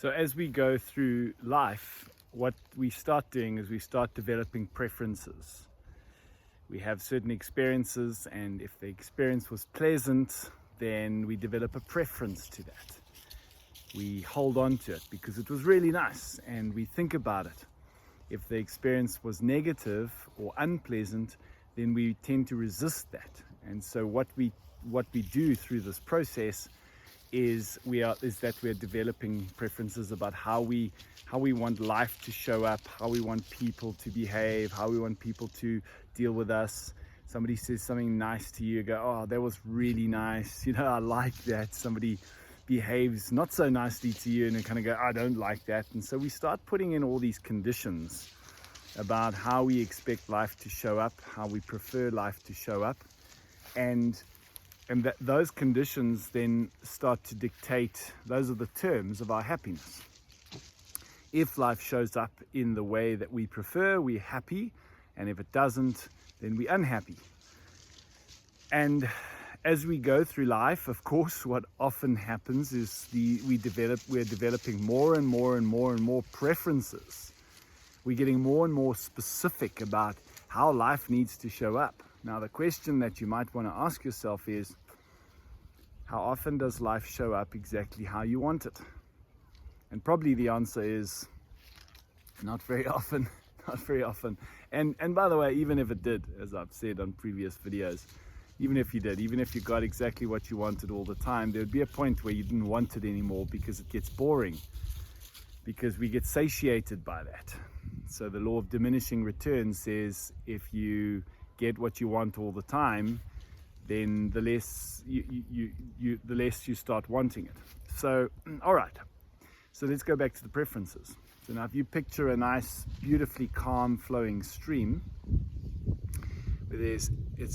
So as we go through life, what we start doing is we start developing preferences. We have certain experiences, and if the experience was pleasant, then we develop a preference to that. We hold on to it because it was really nice, and we think about it. If the experience was negative or unpleasant, then we tend to resist that. And so what we do through this process is that we're developing preferences about how we want life to show up, how we want people to behave, how we want people to deal with us. Somebody says something nice to you, go, oh, that was really nice, I like that. Somebody behaves not so nicely to you, and you kind of go, I don't like that. And so we start putting in all these conditions about how we expect life to show up, how we prefer life to show up, and those conditions then start to dictate, those are the terms of our happiness. If life shows up in the way that we prefer, we're happy, and if it doesn't, then we're unhappy. And as we go through life, of course, what often happens is we're developing more and more preferences. We're getting more and more specific about how life needs to show up. Now, the question that you might want to ask yourself is, how often does life show up exactly how you want it? And probably the answer is not very often, not very often. And by the way, even if it did, as I've said on previous videos, even if you got exactly what you wanted all the time, there would be a point where you didn't want it anymore because it gets boring, because we get satiated by that. So the law of diminishing returns says if you get what you want all the time, then the less you start wanting it. So, all right. So let's go back to the preferences. So now if you picture a nice, beautifully calm flowing stream, where it's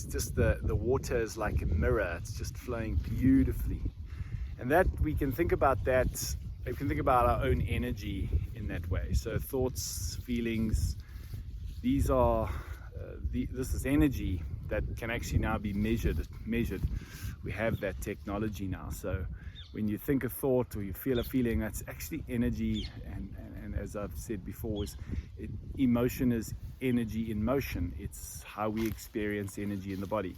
just the water is like a mirror, it's just flowing beautifully. And that we can think about our own energy in that way. So thoughts, feelings, these are this is energy that can actually now be measured. We have that technology now. So when you think a thought or you feel a feeling, that's actually energy. And as I've said before, emotion is energy in motion. It's how we experience energy in the body.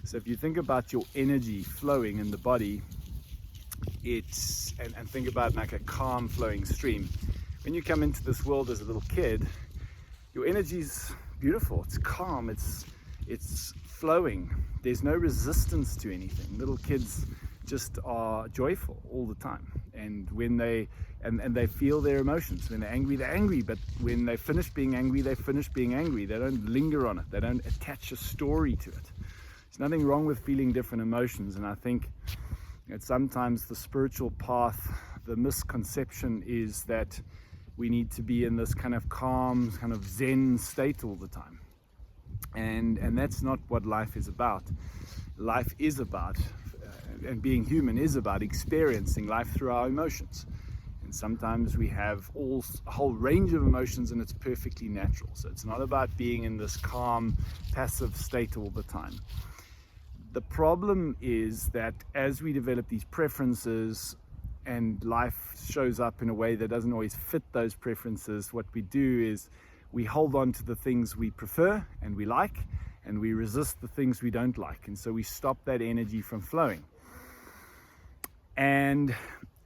So if you think about your energy flowing in the body, and think about like a calm flowing stream. When you come into this world as a little kid, your energy's beautiful, it's calm, it's flowing. There's no resistance to anything. Little kids just are joyful all the time, and when they feel their emotions. When they're angry, but when they finish being angry, they finish being angry. They don't linger on it, they don't attach a story to it. There's nothing wrong with feeling different emotions. And I think that sometimes the spiritual path, the misconception is that we need to be in this kind of calm, kind of Zen state all the time. And that's not what life is about. Life is about, and being human is about experiencing life through our emotions. And sometimes we have a whole range of emotions, and it's perfectly natural. So it's not about being in this calm, passive state all the time. The problem is that as we develop these preferences and life shows up in a way that doesn't always fit those preferences, what we do is we hold on to the things we prefer and we like, and we resist the things we don't like. And so we stop that energy from flowing. And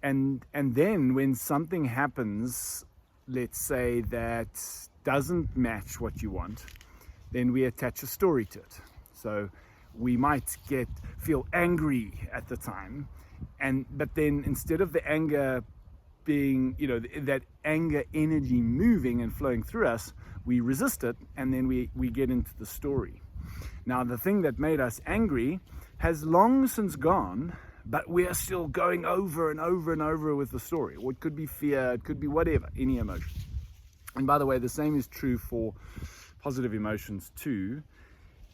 then when something happens, let's say, that doesn't match what you want, then we attach a story to it. So we might feel angry at the time, but then instead of the anger being, that anger energy moving and flowing through us, we resist it, and then we get into the story. Now, the thing that made us angry has long since gone, but we are still going over and over and over with the story. Or it could be fear, it could be whatever, any emotion. And by the way, the same is true for positive emotions too,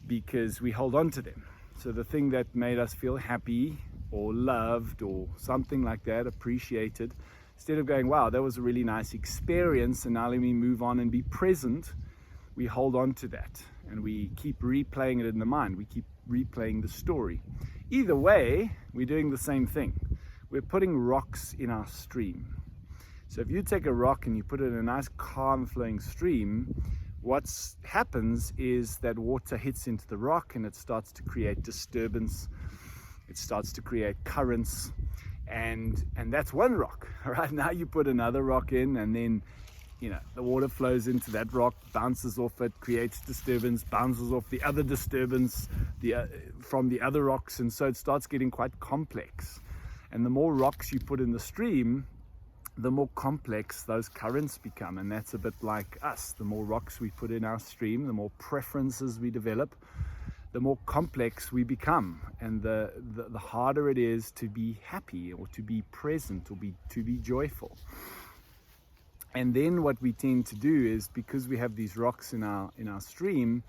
because we hold on to them. So the thing that made us feel happy or loved or something like that, appreciated, instead of going, wow, that was a really nice experience, and now let me move on and be present, we hold on to that and we keep replaying it in the mind. We keep replaying the story. Either way, we're doing the same thing. We're putting rocks in our stream. So if you take a rock and you put it in a nice calm flowing stream, what happens is that water hits into the rock and it starts to create disturbance. It starts to create currents, and that's one rock. All right, now you put another rock in, and then the water flows into that rock, bounces off it, creates disturbance, bounces off the other disturbance from the other rocks, and so it starts getting quite complex. And the more rocks you put in the stream, the more complex those currents become. And that's a bit like us. The more rocks we put in our stream, the more preferences we develop, the more complex we become, and the harder it is to be happy or to be present or to be joyful. And then what we tend to do is, because we have these rocks in our stream,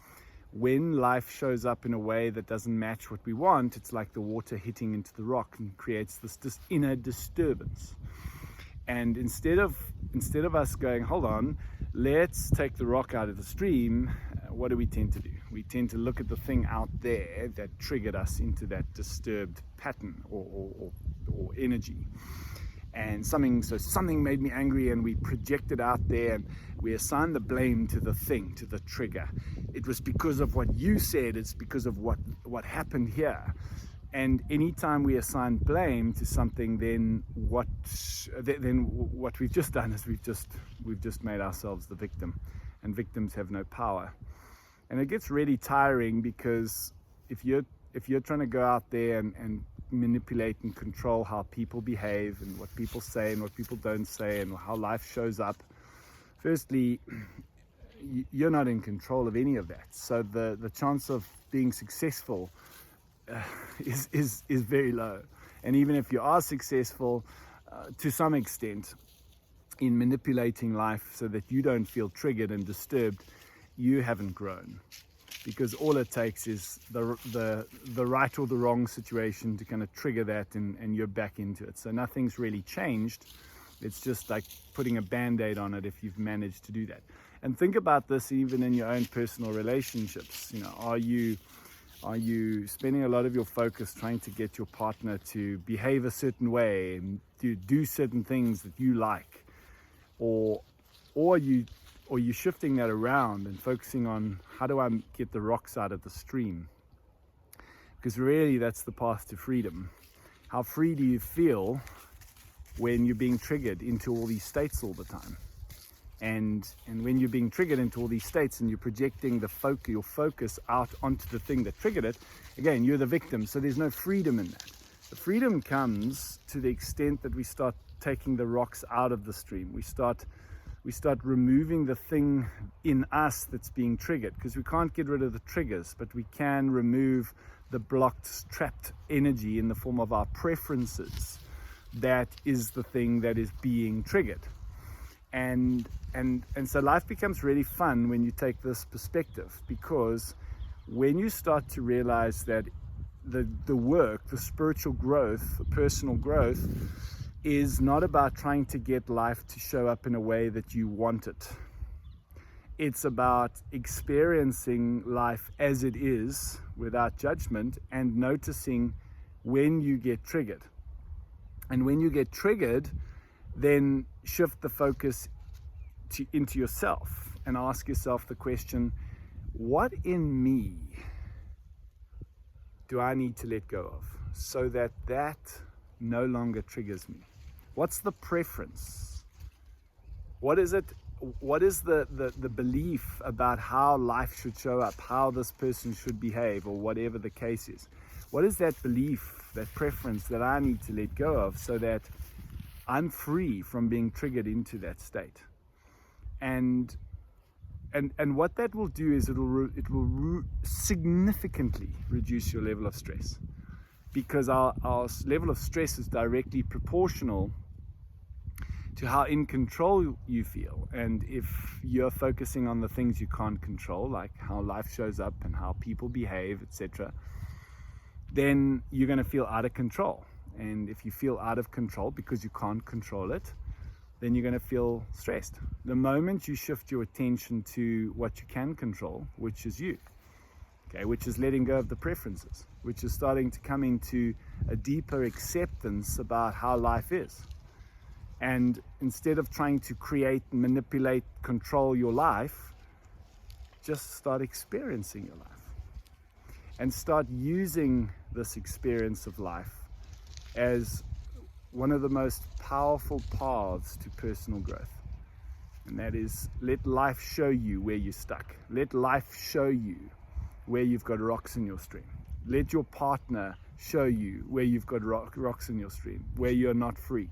when life shows up in a way that doesn't match what we want, it's like the water hitting into the rock and creates this inner disturbance. And instead of us going, hold on, let's take the rock out of the stream, what do we tend to do? We tend to look at the thing out there that triggered us into that disturbed pattern or energy. And something made me angry, and we project it out there, and we assign the blame to the thing, to the trigger. It was because of what you said, it's because of what happened here. And anytime we assign blame to something, then what we've just done is we've just made ourselves the victim, and victims have no power. And it gets really tiring, because if you're trying to go out there and manipulate and control how people behave and what people say and what people don't say and how life shows up, firstly, you're not in control of any of that. So the chance of being successful is very low. And even if you are successful to some extent in manipulating life so that you don't feel triggered and disturbed, you haven't grown. Because all it takes is the right or the wrong situation to kind of trigger that, and you're back into it. So nothing's really changed. It's just like putting a band-aid on it if you've managed to do that. And think about this even in your own personal relationships. Are you spending a lot of your focus trying to get your partner to behave a certain way and to do certain things that you like? Or are you shifting that around and focusing on, how do I get the rocks out of the stream? Because really that's the path to freedom. How free do you feel when you're being triggered into all these states all the time? And when you're being triggered into all these states and you're projecting your focus out onto the thing that triggered it, again, you're the victim, so there's no freedom in that. The freedom comes to the extent that we start taking the rocks out of the stream. We start removing the thing in us that's being triggered, because we can't get rid of the triggers, but we can remove the blocked, trapped energy in the form of our preferences. That is the thing that is being triggered. And so life becomes really fun when you take this perspective, because when you start to realize that the work, the spiritual growth, the personal growth, is not about trying to get life to show up in a way that you want it. It's about experiencing life as it is without judgment, and noticing when you get triggered. And when you get triggered, then shift the focus into yourself and ask yourself the question, what in me do I need to let go of so that no longer triggers me? What's the preference? What is it? What is the belief about how life should show up, how this person should behave, or whatever the case is? What is that belief, that preference that I need to let go of so that I'm free from being triggered into that state? And what that will do is it will significantly reduce your level of stress, because our level of stress is directly proportional to how in control you feel. And if you're focusing on the things you can't control, like how life shows up and how people behave, etc., then you're going to feel out of control. And if you feel out of control because you can't control it, then you're going to feel stressed. The moment you shift your attention to what you can control, which is you, okay, which is letting go of the preferences, which is starting to come into a deeper acceptance about how life is, And instead of trying to create, manipulate, control your life, just start experiencing your life. And start using this experience of life as one of the most powerful paths to personal growth. And that is, let life show you where you're stuck. Let life show you where you've got rocks in your stream. Let your partner show you where you've got rocks in your stream, where you're not free.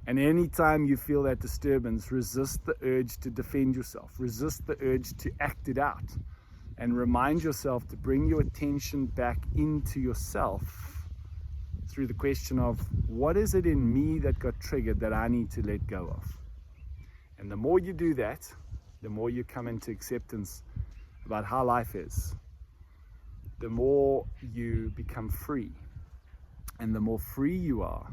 And anytime you feel that disturbance, resist the urge to defend yourself. Resist the urge to act it out. And remind yourself to bring your attention back into yourself through the question of, what is it in me that got triggered that I need to let go of? And the more you do that, the more you come into acceptance about how life is, the more you become free. And the more free you are,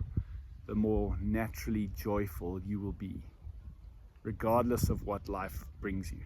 the more naturally joyful you will be, regardless of what life brings you.